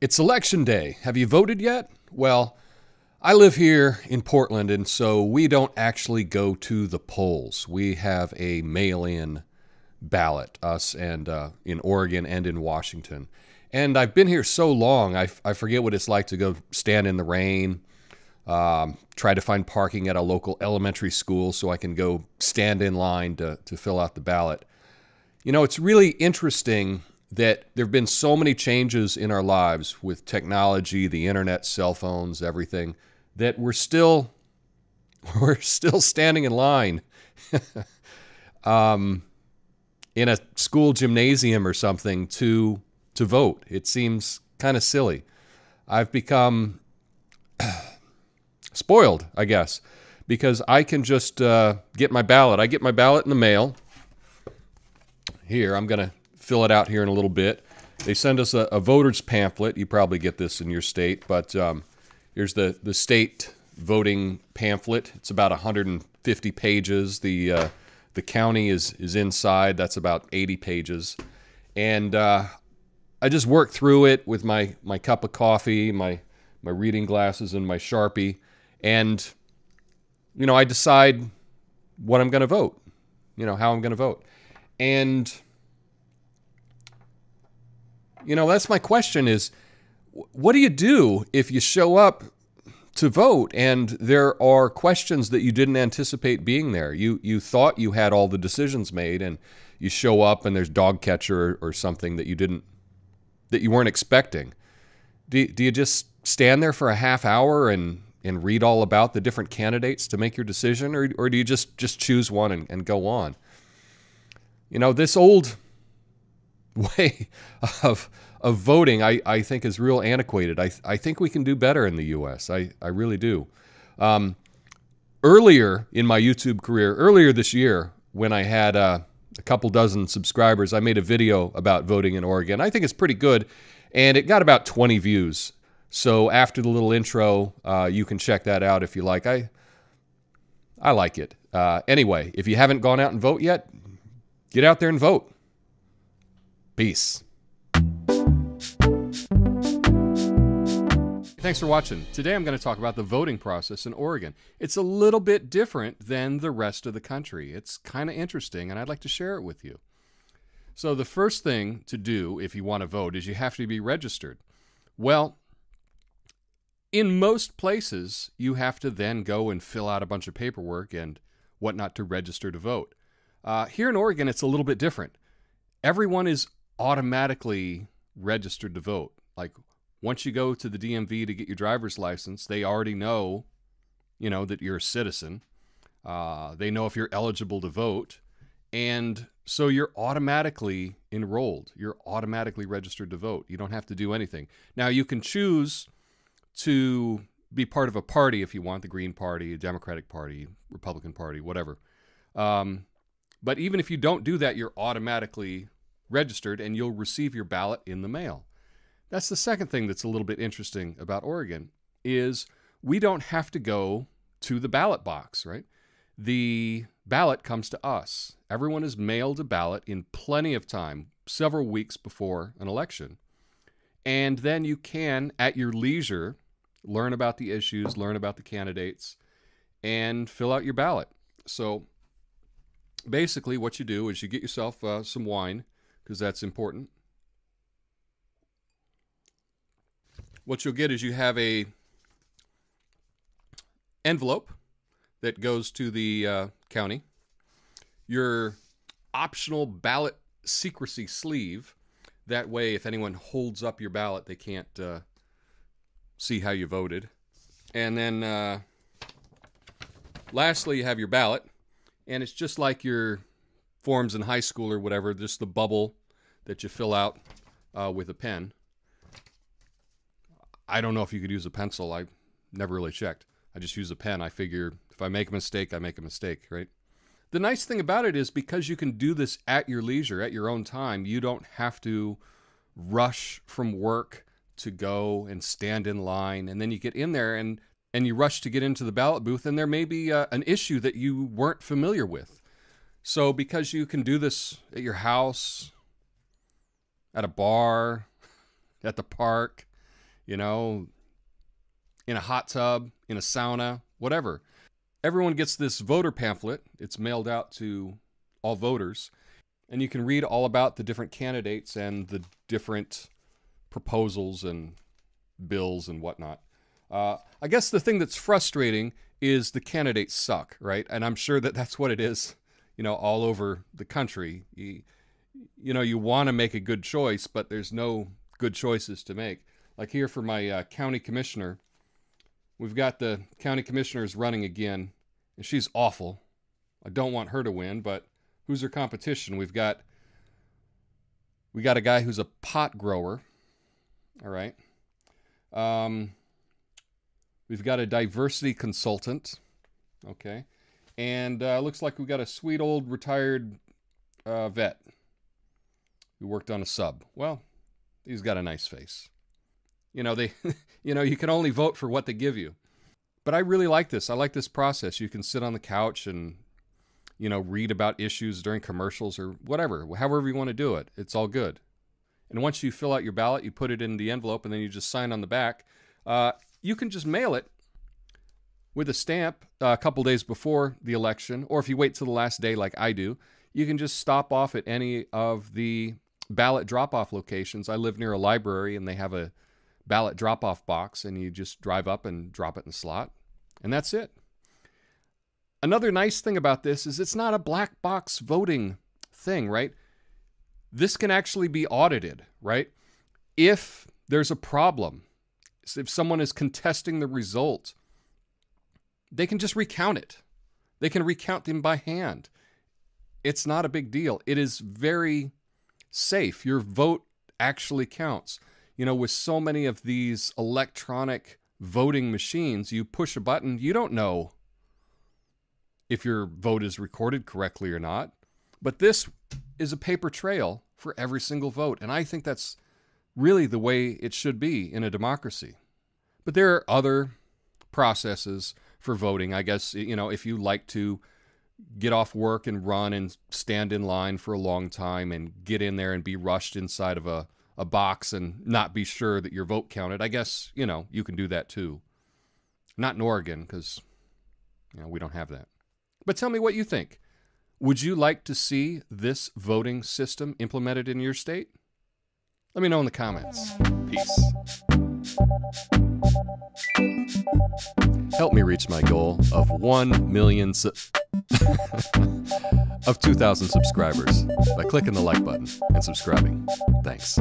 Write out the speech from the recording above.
It's election day. Have you voted yet? Well, I live here in Portland, and so we don't actually go to the polls. We have a mail-in ballot, us and in Oregon and in Washington. And I've been here so long, I forget what it's like to go stand in the rain, try to find parking at a local elementary school so I can go stand in line to fill out the ballot. You know, it's really interesting that there have been so many changes in our lives with technology, the internet, cell phones, everything, that we're still standing in line in a school gymnasium or something to vote. It seems kind of silly. I've become spoiled, I guess, because I can just get my ballot. I get my ballot in the mail. Here, I'm going to fill it out here in a little bit. They send us a voter's pamphlet. You probably get this in your state, but here's the state voting pamphlet. It's about 150 pages. The county is inside. That's about 80 pages. And I just work through it with my cup of coffee, my reading glasses, and my Sharpie. And, you know, I decide what I'm going to vote, you know, how I'm going to vote. And, you know, that's my question is, what do you do if you show up to vote and there are questions that you didn't anticipate being there? You thought you had all the decisions made, and you show up and there's dog catcher or something that you weren't expecting. Do you just stand there for a half hour and read all about the different candidates to make your decision, or do you just choose one and go on? You know, this old way of voting, I think, is real antiquated. I think we can do better in the U.S. I really do. Earlier in my YouTube career, earlier this year, when I had a couple dozen subscribers, I made a video about voting in Oregon. I think it's pretty good, and it got about 20 views. So after the little intro, you can check that out if you like. I like it. Anyway, if you haven't gone out and vote yet, get out there and vote. Peace. Thanks for watching. Today I'm going to talk about the voting process in Oregon. It's a little bit different than the rest of the country. It's kind of interesting, and I'd like to share it with you. So the first thing to do if you want to vote is you have to be registered. Well, in most places, you have to then go and fill out a bunch of paperwork and whatnot to register to vote. Here in Oregon, it's a little bit different. Everyone is automatically registered to vote. Like, once you go to the DMV to get your driver's license, they already know, you know, that you're a citizen. They know if you're eligible to vote. And so you're automatically enrolled. You're automatically registered to vote. You don't have to do anything. Now, you can choose to be part of a party if you want, the Green Party, a Democratic Party, Republican Party, whatever. But even if you don't do that, you're automatically registered and you'll receive your ballot in the mail. That's the second thing that's a little bit interesting about Oregon is we don't have to go to the ballot box, right? The ballot comes to us. Everyone is mailed a ballot in plenty of time, several weeks before an election. And then you can, at your leisure, learn about the issues, learn about the candidates, and fill out your ballot. So basically what you do is you get yourself some wine, because that's important. What you'll get is you have a envelope that goes to the county, your optional ballot secrecy sleeve. That way, if anyone holds up your ballot, they can't see how you voted. And then lastly, you have your ballot. And it's just like your forms in high school or whatever, just the bubble that you fill out with a pen. I don't know if you could use a pencil. I never really checked. I just use a pen. I figure if I make a mistake, I make a mistake, right? The nice thing about it is because you can do this at your leisure, at your own time, you don't have to rush from work to go and stand in line. And then you get in there and you rush to get into the ballot booth, and there may be an issue that you weren't familiar with. So because you can do this at your house, at a bar, at the park, you know, in a hot tub, in a sauna, whatever. Everyone gets this voter pamphlet. It's mailed out to all voters. And you can read all about the different candidates and the different proposals and bills and whatnot. I guess the thing that's frustrating is the candidates suck, right? And I'm sure that that's what it is, you know, all over the country. You know, you want to make a good choice, but there's no good choices to make. Like here for my county commissioner, we've got the county commissioners running again, and she's awful. I don't want her to win, but who's her competition? We got a guy who's a pot grower. All right. We've got a diversity consultant. Okay. And looks like we've got a sweet old retired vet who worked on a sub. Well, he's got a nice face. You know, you can only vote for what they give you. But I really like this. I like this process. You can sit on the couch and, you know, read about issues during commercials or whatever, however you want to do it. It's all good. And once you fill out your ballot, you put it in the envelope, and then you just sign on the back. You can just mail it with a stamp a couple days before the election, or if you wait till the last day like I do, you can just stop off at any of the ballot drop-off locations. I live near a library, and they have a ballot drop-off box, and you just drive up and drop it in the slot, and that's it. Another nice thing about this is it's not a black box voting thing, right? This can actually be audited, right? If there's a problem, if someone is contesting the result, they can just recount it. They can recount them by hand. It's not a big deal. It is very safe. Your vote actually counts. You know, with so many of these electronic voting machines, you push a button, you don't know if your vote is recorded correctly or not. But this is a paper trail for every single vote. And I think that's really the way it should be in a democracy. But there are other processes for voting. I guess, you know, if you like to get off work and run and stand in line for a long time and get in there and be rushed inside of a box and not be sure that your vote counted, I guess, you know, you can do that too. Not in Oregon, because, you know, we don't have that. But tell me what you think. Would you like to see this voting system implemented in your state? Let me know in the comments. Peace. Help me reach my goal of 1 million of 2,000 subscribers by clicking the like button and subscribing. Thanks.